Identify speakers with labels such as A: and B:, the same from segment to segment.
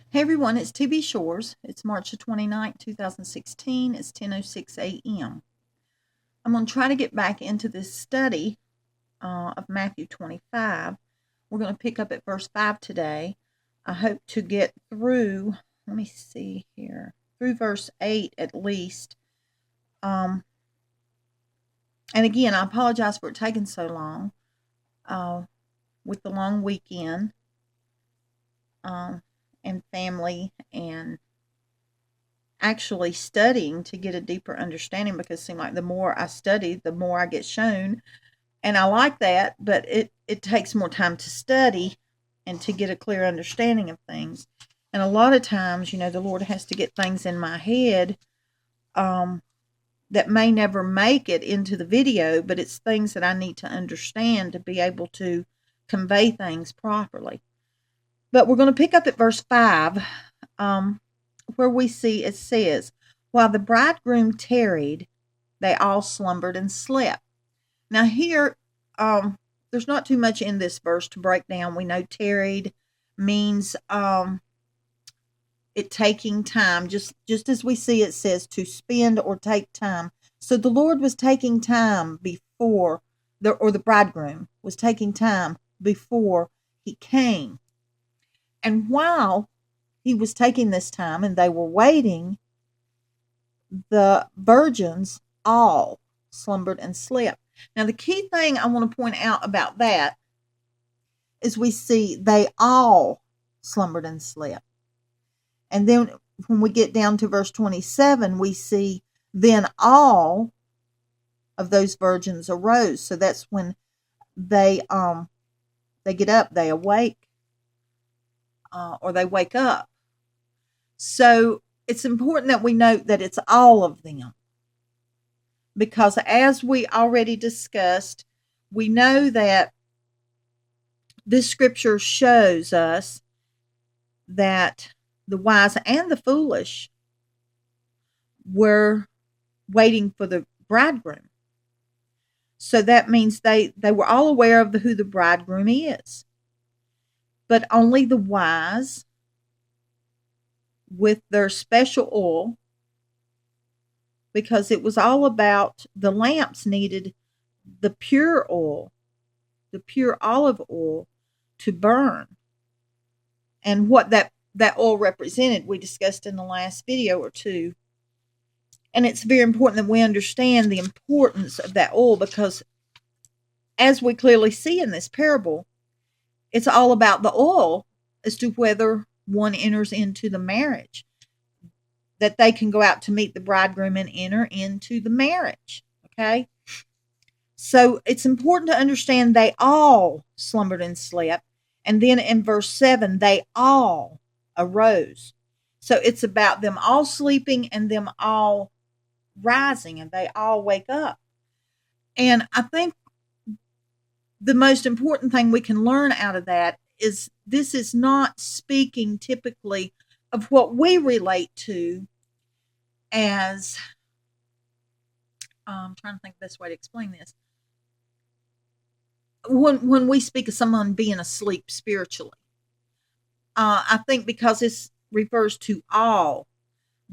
A: Hey everyone, it's TB Shores. It's March the 29th, 2016. It's 10:06 a.m. I'm going to try to get back into this study of Matthew 25. We're going to pick up at verse 5 today. I hope to get through, let me see here, through verse 8 at least. And again, I apologize for it taking so long with the long weekend and family and actually studying to get a deeper understanding, because it seems like the more I study, the more I get shown. And I like that, but it takes more time to study and to get a clear understanding of things. And a lot of times, the Lord has to get things in my head that may never make it into the video, but it's things that I need to understand to be able to convey things properly. But we're going to pick up at verse 5. Where we see it says, while the bridegroom tarried, they all slumbered and slept. Now here, there's not too much in this verse to break down. We know tarried means it taking time, just as we see it says to spend or take time. So the Lord was taking time before, the bridegroom was taking time before he came. And while he was taking this time and they were waiting, the virgins all slumbered and slept. Now, the key thing I want to point out about that is we see they all slumbered and slept. And then when we get down to verse 27, we see then all of those virgins arose. So that's when they get up, they awake, or they wake up. So it's important that we note that it's all of them, because as we already discussed, we know that this scripture shows us that the wise and the foolish were waiting for the bridegroom. So that means they were all aware of who the bridegroom is. But only the wise, with their special oil, because it was all about the lamps needed the pure oil, the pure olive oil to burn. And what that oil represented, we discussed in the last video or two. And it's very important that we understand the importance of that oil, because as we clearly see in this parable, it's all about the oil as to whether one enters into the marriage, that they can go out to meet the bridegroom and enter into the marriage. Okay? So it's important to understand they all slumbered and slept. And then in verse 7, they all arose. So it's about them all sleeping and them all rising, and they all wake up. And I think the most important thing we can learn out of that is this is not speaking typically of what we relate to as, I'm trying to think the best way to explain this. When we speak of someone being asleep spiritually, I think because this refers to all,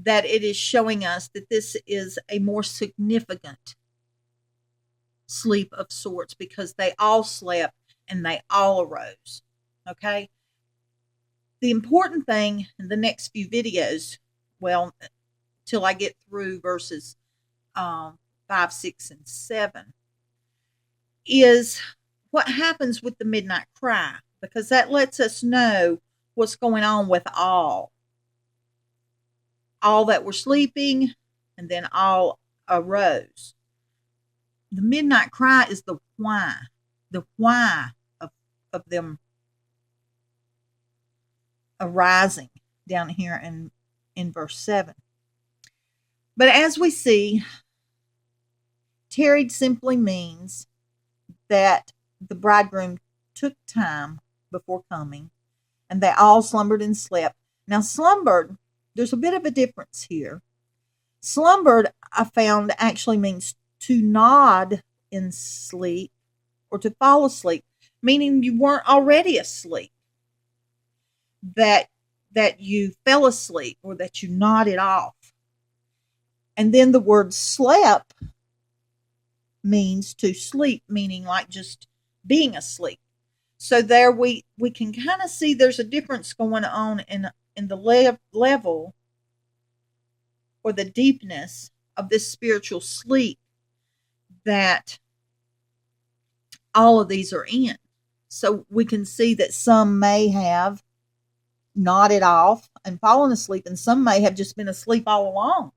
A: that it is showing us that this is a more significant sleep of sorts, because they all slept and they all arose. Okay? The important thing in the next few videos, well, till I get through verses 5, 6, and 7, is what happens with the midnight cry, because that lets us know what's going on with all that were sleeping, and then all arose. The midnight cry is the why of them arising down here in verse 7. But as we see, tarried simply means that the bridegroom took time before coming, and they all slumbered and slept. Now, slumbered, there's a bit of a difference here. Slumbered, I found, actually means to nod in sleep or to fall asleep, meaning you weren't already asleep. That that you fell asleep or that you nodded off. And then the word slept means to sleep, meaning like just being asleep. So there we can kind of see there's a difference going on in the level or the deepness of this spiritual sleep that all of these are in. So we can see that some may have nodded off and fallen asleep, and some may have just been asleep all along.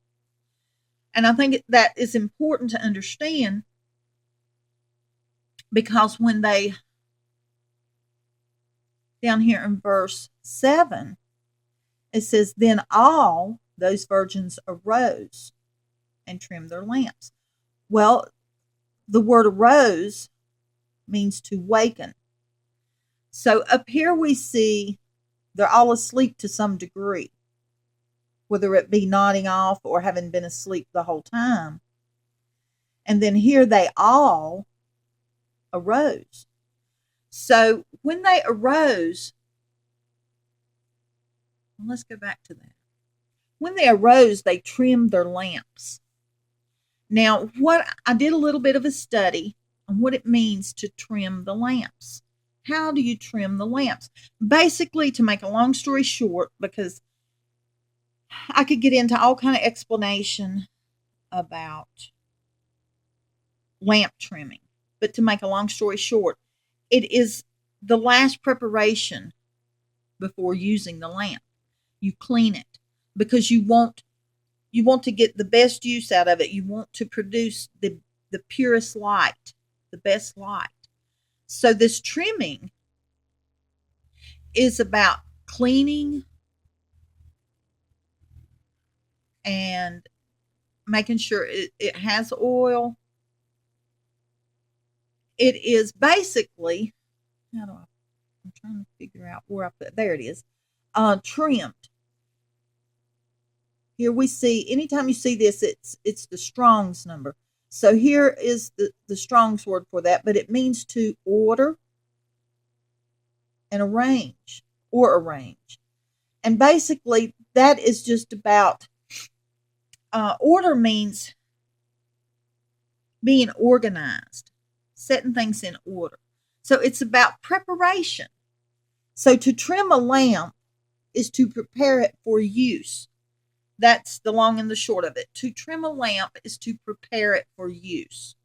A: And I think that is important to understand, because when they, down here in verse 7, it says, then all those virgins arose and trimmed their lamps. Well, the word arose means to waken. So up here we see they're all asleep to some degree, whether it be nodding off or having been asleep the whole time. And then here they all arose. So when they arose, let's go back to that. When they arose, they trimmed their lamps. Now, what I did a little bit of a study on what it means to trim the lamps. How do you trim the lamps? Basically, to make a long story short, because I could get into all kind of explanation about lamp trimming, but to make a long story short, it is the last preparation before using the lamp. You clean it because you want to get the best use out of it. You want to produce the purest light, the best light. So this trimming is about cleaning and making sure it has oil. It is basically, I'm trying to figure out where I put, there it is, trimmed. Here we see, anytime you see this, it's the Strong's number. So here is the Strong's word for that, but it means to order and arrange, or arrange. And basically, that is just about, order means being organized, setting things in order. So it's about preparation. So to trim a lamp is to prepare it for use. That's the long and the short of it. To trim a lamp is to prepare it for use,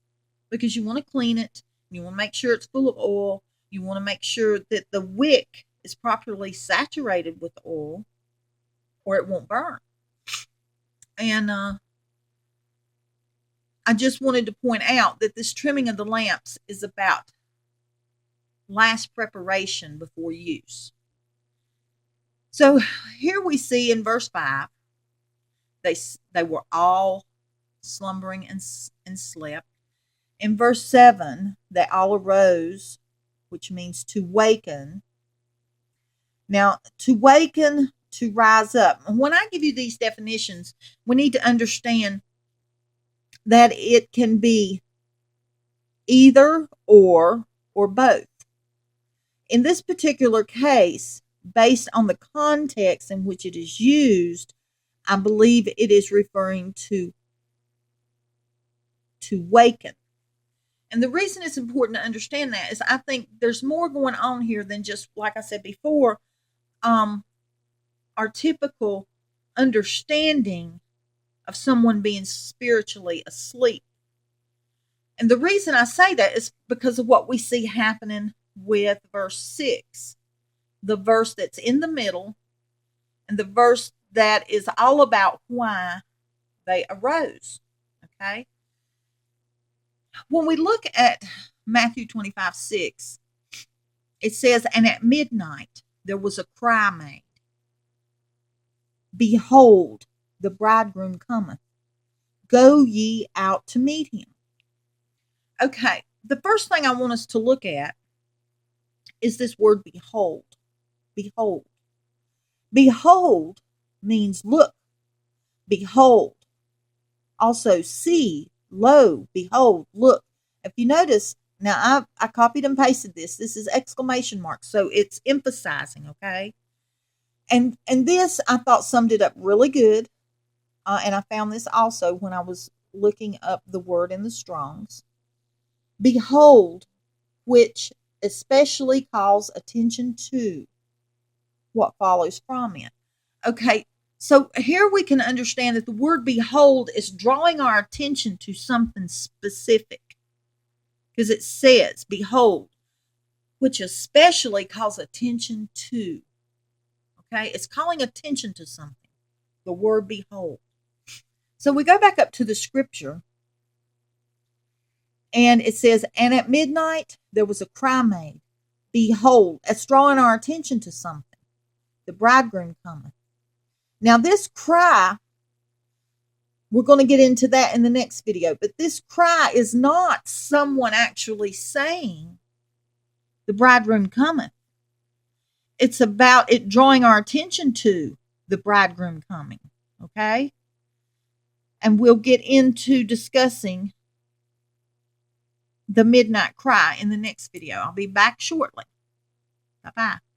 A: because you want to clean it. You want to make sure it's full of oil. You want to make sure that the wick is properly saturated with oil, or it won't burn. And I just wanted to point out that this trimming of the lamps is about last preparation before use. So here we see in verse 5, they were all slumbering and slept. In verse 7, they all arose, which means to waken. Now, to waken, to rise up. And when I give you these definitions, we need to understand that it can be either or both. In this particular case, based on the context in which it is used, I believe it is referring to waken. And the reason it's important to understand that is I think there's more going on here than just, like I said before, our typical understanding of someone being spiritually asleep. And the reason I say that is because of what we see happening with verse 6, the verse that's in the middle, and the verse that is all about why they arose. Okay? When we look at Matthew 25:6, it says, and at midnight there was a cry made, behold, the bridegroom cometh. Go ye out to meet him. Okay, the first thing I want us to look at is this word behold. Behold. Behold means look. Behold. Also see, lo, behold, look. If you notice, now I copied and pasted this. This is exclamation marks, so it's emphasizing, okay? And this I thought summed it up really good. And I found this also when I was looking up the word in the Strongs. Behold, which especially calls attention to what follows from it. Okay, so here we can understand that the word behold is drawing our attention to something specific, because it says, behold, which especially calls attention to. Okay, it's calling attention to something, the word behold. So we go back up to the scripture, and it says, and at midnight there was a cry made, behold, it's drawing our attention to something. The bridegroom cometh. Now this cry, we're going to get into that in the next video, but this cry is not someone actually saying the bridegroom cometh. It's about it drawing our attention to the bridegroom coming, okay? And we'll get into discussing the midnight cry in the next video. I'll be back shortly. Bye-bye.